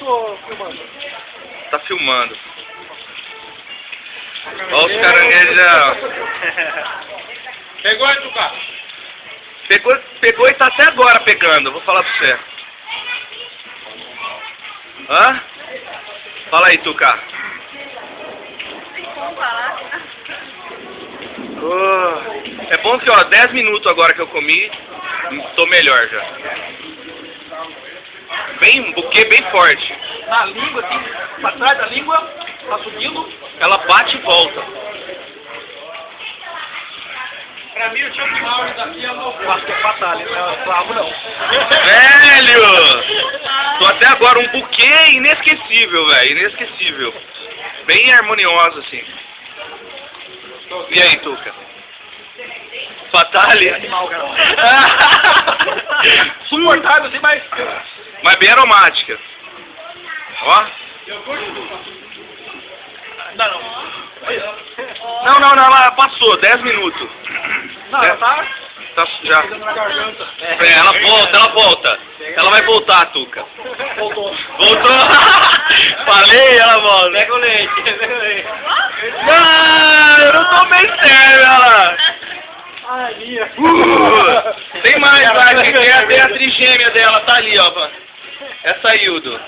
ou filmando? Tá filmando. Olha os caranguejos. Pegou aí, Tuca? Pegou e tá até agora pegando, vou falar pra você. Hã? Fala aí, Tuca. É bom que, ó, 10 minutos agora que eu comi, tô melhor já. Um buquê bem forte. Na língua, assim, pra trás da língua, tá subindo. Ela bate e volta. Pra mim, o tipo de áudio daqui é o... Eu acho que é fatal, não é clavo, não. Velho! Tô até agora um buquê inesquecível, velho. Inesquecível. Bem harmonioso, assim. E aí, Tuca? Fatale? Animal, cara. Suportável, assim, Mas bem aromática. Ó. Não, ela passou, 10 minutos. Não, ela tá já. na garganta. Ela volta. Ela vai voltar, Tuca. Voltou. Falei, ela volta. Pega o leite, pega o leite. Não, eu não tô bem sério, ela. Ai, minha. Tem mais lá, tem a trigêmea dela, tá ali, ó. Essa Hildo.